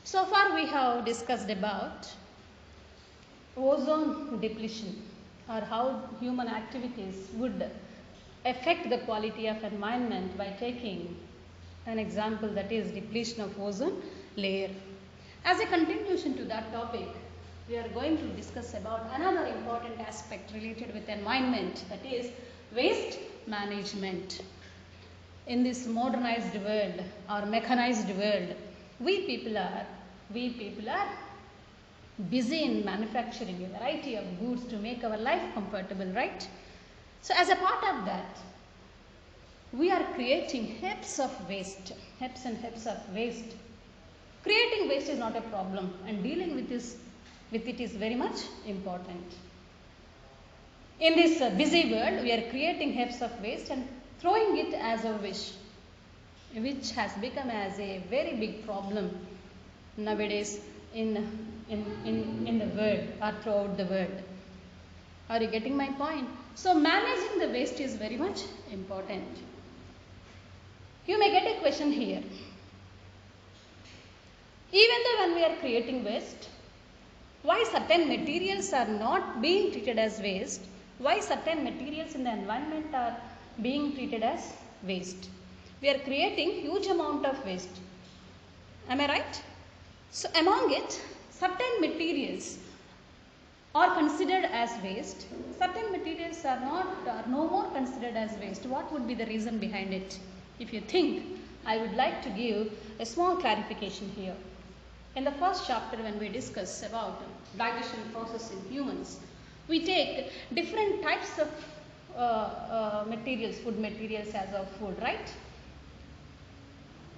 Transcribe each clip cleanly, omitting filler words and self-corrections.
So far we have discussed about ozone depletion or how human activities would affect the quality of environment by taking an example, that is depletion of ozone layer. As a continuation to that topic, we are going to discuss about another important aspect related with environment, that is waste management. In this modernized world or mechanized world, we people are busy in manufacturing a variety of goods to make our life comfortable, right? So as a part of that, we are creating heaps of waste, heaps and heaps of waste. Creating waste is not a problem, and dealing with it is very much important. In this busy world, we are creating heaps of waste and throwing it as a wish, which has become as a very big problem nowadays in the world or throughout the world. Are you getting my point? So managing the waste is very much important. You may get a question here. Even though when we are creating waste, why certain materials are not being treated as waste? Why certain materials in the environment are being treated as waste? We are creating huge amount of waste. Am I right? So among it, certain materials are considered as waste. Certain materials are no more considered as waste. What would be the reason behind it? If you think, I would like to give a small clarification here. In the first chapter, when we discuss about digestion process in humans, we take different types of materials, food materials as our food, right?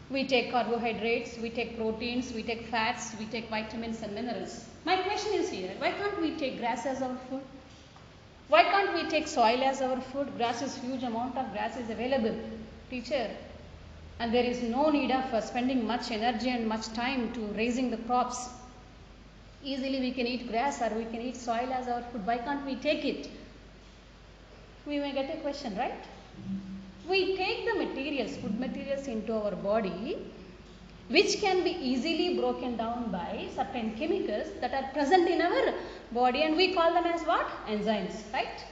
We take carbohydrates, we take proteins, we take fats, we take vitamins and minerals. My question is here, why can't we take grass as our food? Why can't we take soil as our food? Grass is huge amount of grass is available, teacher. And there is no need of spending much energy and much time to raising the crops. Easily we can eat grass or we can eat soil as our food. Why can't we take it? We may get a question, right? We take the materials, food materials into our body, which can be easily broken down by certain chemicals that are present in our body, and we call them as what? Enzymes, right?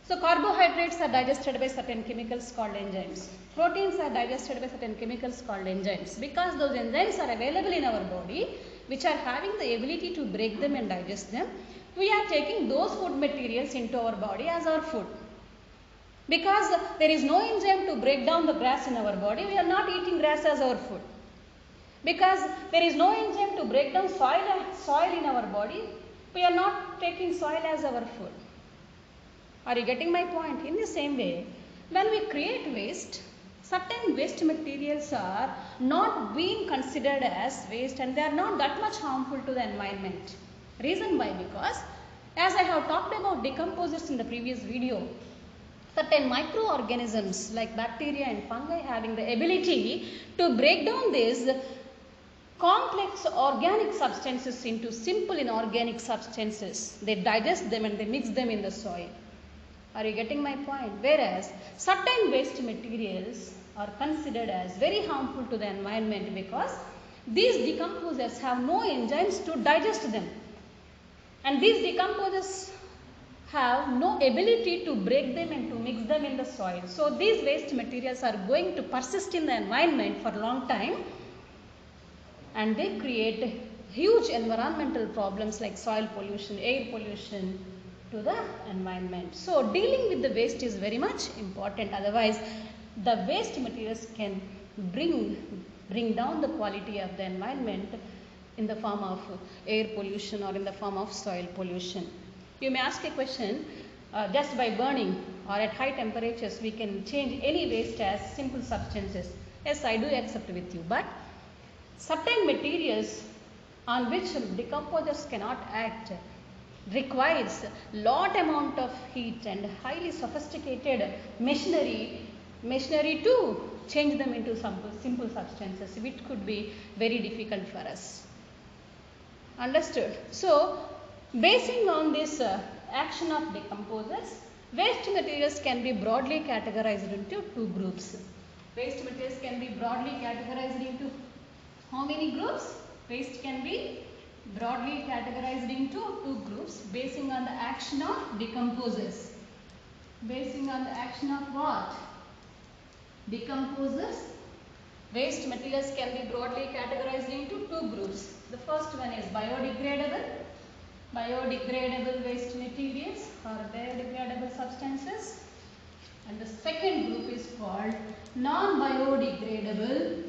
So carbohydrates are digested by certain chemicals called enzymes. Proteins are digested by certain chemicals called enzymes. Because those enzymes are available in our body, which are having the ability to break them and digest them, we are taking those food materials into our body as our food. Because there is no enzyme to break down the grass in our body, we are not eating grass as our food. Because there is no enzyme to break down soil in our body, we are not taking soil as our food. Are you getting my point? In the same way, when we create waste, certain waste materials are not being considered as waste, and they are not that much harmful to the environment. Reason why? Because as I have talked about decomposers in the previous video, certain microorganisms like bacteria and fungi having the ability to break down these complex organic substances into simple inorganic substances. They digest them and they mix them in the soil. Are you getting my point? Whereas certain waste materials are considered as very harmful to the environment because these decomposers have no enzymes to digest them. And these decomposers have no ability to break them and to mix them in the soil. So these waste materials are going to persist in the environment for a long time, and they create huge environmental problems like soil pollution, air pollution to the environment. So dealing with the waste is very much important. Otherwise, the waste materials can bring down the quality of the environment in the form of air pollution or in the form of soil pollution. You may ask a question, just by burning or at high temperatures we can change any waste as simple substances. Yes, I do accept with you, but certain materials on which decomposers cannot act requires lot amount of heat and highly sophisticated machinery to change them into simple substances, which could be very difficult for us. Understood? So basing on this action of decomposers, waste materials can be broadly categorized into two groups. Waste materials can be broadly categorized into how many groups? Waste can be broadly categorized into two groups basing on the action of decomposers. Basing on the action of what? Decomposers. Waste materials can be broadly categorized into two groups. The first one is biodegradable. Biodegradable waste materials or biodegradable substances. And the second group is called non-biodegradable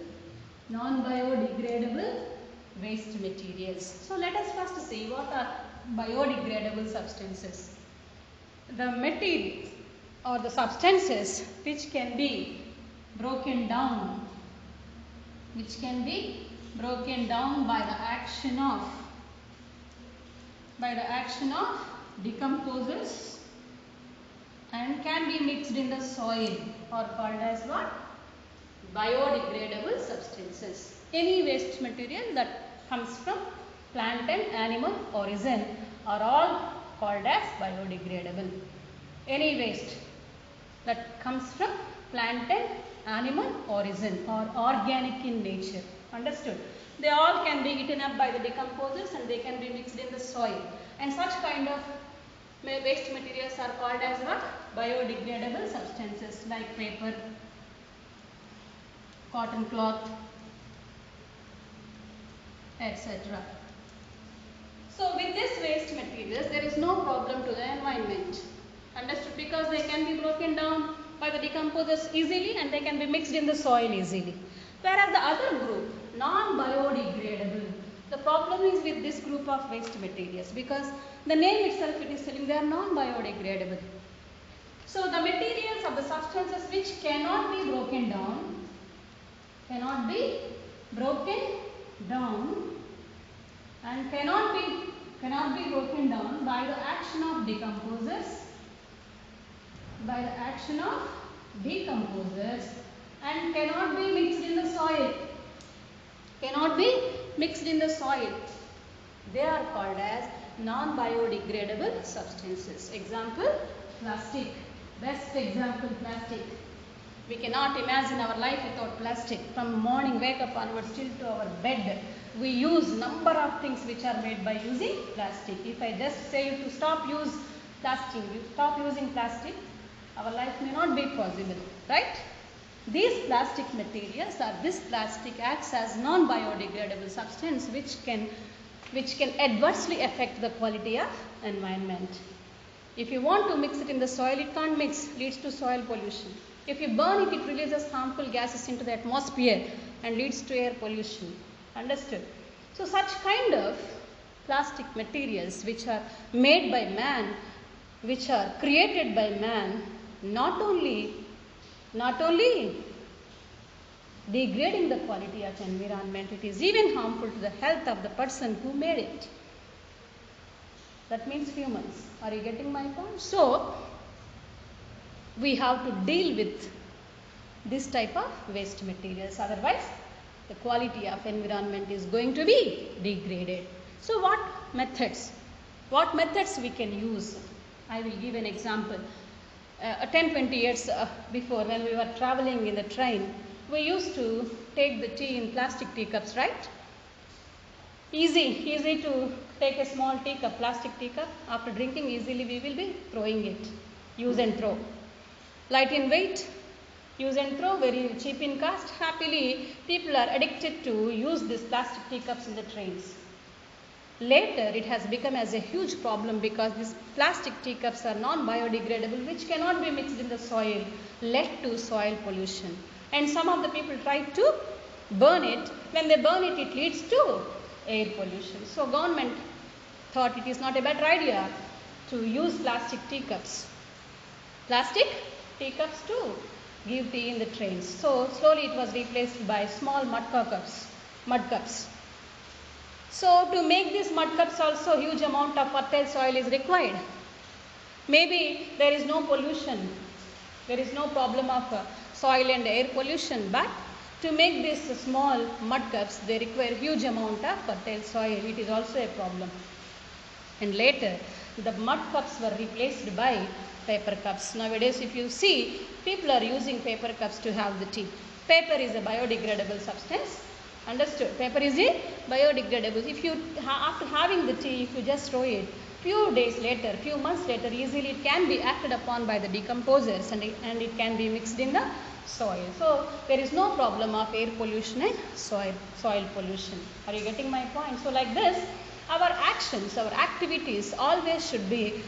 waste materials. So let us first see what are biodegradable substances. The materials or the substances which can be broken down by the action of decomposers and can be mixed in the soil are called as what? Biodegradable substances. Any waste material that comes from plant and animal origin are all called as biodegradable. Any waste that comes from plant and animal origin or organic in nature. Understood? They all can be eaten up by the decomposers and they can be mixed in the soil. And such kind of waste materials are called as what? Biodegradable substances like paper, cotton cloth, etc. So with this waste materials there is no problem to the environment. Understood? Because they can be broken down by the decomposers easily and they can be mixed in the soil easily. Whereas the other group, non-biodegradable, the problem is with this group of waste materials because the name itself it is telling they are non-biodegradable. So the materials of the substances which cannot be broken down and cannot be broken down by the action of decomposers and cannot be mixed in the soil. They are called as non-biodegradable substances. Example, plastic. Best example, plastic. We cannot imagine our life without plastic. From morning wake up onwards till to our bed, we use number of things which are made by using plastic. If I just say you to stop using plastic, our life may not be possible, right? These plastic materials or this plastic acts as non-biodegradable substance which can adversely affect the quality of environment. If you want to mix it in the soil, it can't mix, leads to soil pollution. If you burn it, it releases harmful gases into the atmosphere and leads to air pollution. Understood? So such kind of plastic materials which are made by man, which are created by man, not only degrading the quality of environment, it is even harmful to the health of the person who made it. That means humans. Are you getting my point? So, we have to deal with this type of waste materials. Otherwise, the quality of environment is going to be degraded. So, what methods we can use? I will give an example. 10-20 years before, when we were traveling in the train, we used to take the tea in plastic teacups, right? Easy to take a small teacup, plastic teacup. After drinking easily, we will be throwing it. Use and throw. Light in weight, use and throw, very cheap in cost. Happily, people are addicted to use these plastic teacups in the trains. Later, it has become as a huge problem because these plastic teacups are non-biodegradable, which cannot be mixed in the soil, led to soil pollution. And some of the people try to burn it. When they burn it, it leads to air pollution. So, government thought it is not a bad idea to use plastic teacups. Plastic teacups to give tea in the trains. So, slowly it was replaced by small mud cups. So, to make these mud cups also huge amount of fertile soil is required. Maybe there is no pollution, there is no problem of soil and air pollution, but to make these small mud cups, they require huge amount of fertile soil. It is also a problem. And later, the mud cups were replaced by paper cups. Nowadays, if you see, people are using paper cups to have the tea. Paper is a biodegradable substance. Understood? Paper is biodegradable. If you, after having the tea, if you just throw it, few days later, few months later, easily it can be acted upon by the decomposers and it can be mixed in the soil. So there is no problem of air pollution and soil pollution. Are you getting my point? So like this, our actions, our activities always should be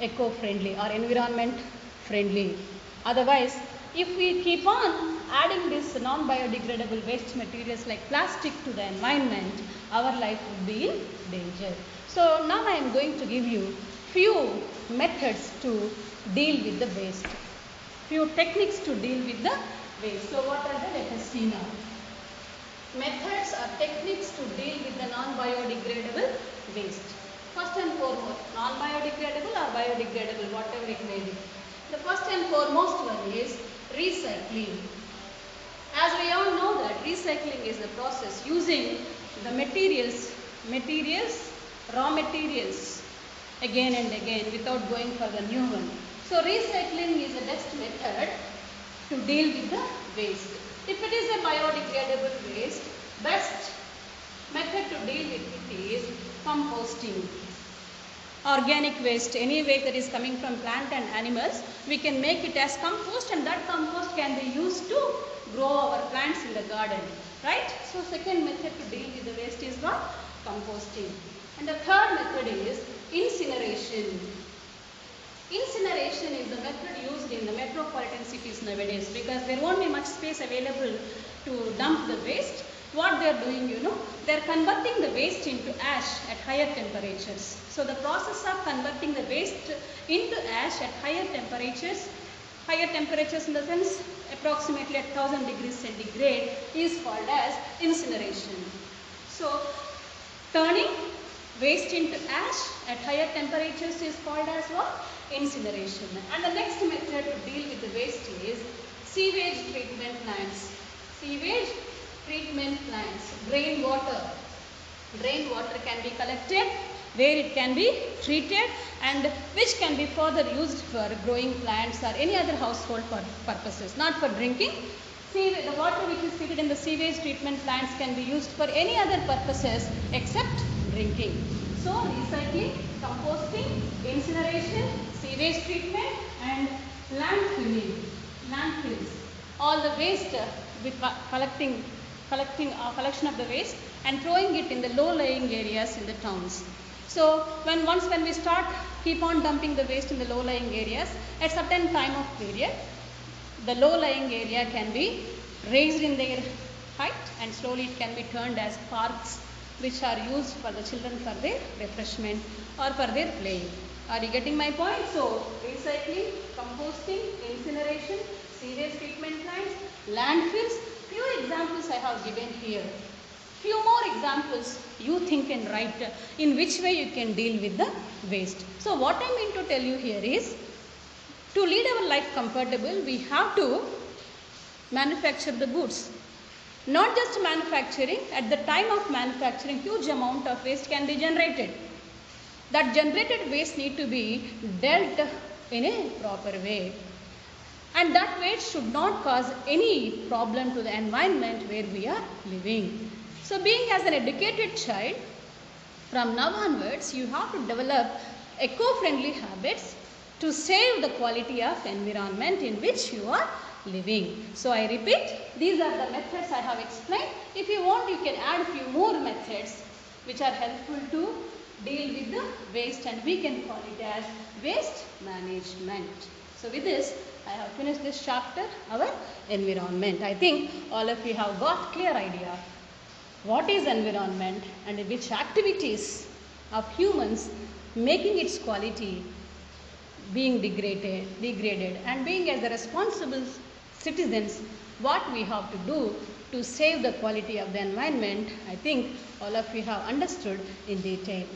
eco-friendly or environment-friendly. Otherwise, if we keep on adding this non-biodegradable waste materials like plastic to the environment, our life would be in danger. So now I am going to give you few methods to deal with the waste. Few techniques to deal with the waste. So what are they? Let us see now. Methods or techniques to deal with the non-biodegradable waste. First and foremost, non-biodegradable or biodegradable, whatever it may be. The first and foremost one is recycling. As we all know that recycling is the process using the raw materials again and again without going for the new one. So recycling is the best method to deal with the waste. If it is a biodegradable waste, best method to deal with it is composting. Organic waste, any waste that is coming from plant and animals, we can make it as compost, and that compost can be used to grow our plants in the garden, right? So second method to deal with the waste is what? Composting. And the third method is incineration. Incineration is the method used in the metropolitan cities nowadays because there won't be much space available to dump the waste. What they are doing, they are converting the waste into ash at higher temperatures. So the process of converting the waste into ash at higher temperatures in the sense approximately at 1000 degrees centigrade is called as incineration. So turning waste into ash at higher temperatures is called as what? Incineration. And the next method to deal with the waste is sewage treatment plants. Sewage treatment plants. Rainwater can be collected where it can be treated and which can be further used for growing plants or any other household purposes, not for drinking. The water which is treated in the sewage treatment plants can be used for any other purposes except drinking. So recycling, composting, incineration, sewage treatment and landfills. All the waste collection of the waste and throwing it in the low-lying areas in the towns. So once when we keep on dumping the waste in the low-lying areas, at certain time of period, the low-lying area can be raised in their height and slowly it can be turned as parks which are used for the children for their refreshment or for their playing. Are you getting my point? So recycling, composting, incineration, sewage treatment plants, landfills. Few examples I have given here. Few more examples you think and write in which way you can deal with the waste. So what I mean to tell you here is, to lead our life comfortable, we have to manufacture the goods. Not just manufacturing, at the time of manufacturing, huge amount of waste can be generated. That generated waste need to be dealt in a proper way. And that waste should not cause any problem to the environment where we are living. So being as an educated child, from now onwards, you have to develop eco-friendly habits to save the quality of environment in which you are living. So I repeat, these are the methods I have explained. If you want, you can add a few more methods which are helpful to deal with the waste, and we can call it as waste management. So with this, I have finished this chapter, our environment. I think all of you have got clear idea what is environment and which activities of humans making its quality being degraded, and being as the responsible citizens, what we have to do to save the quality of the environment. I think all of you have understood in detail.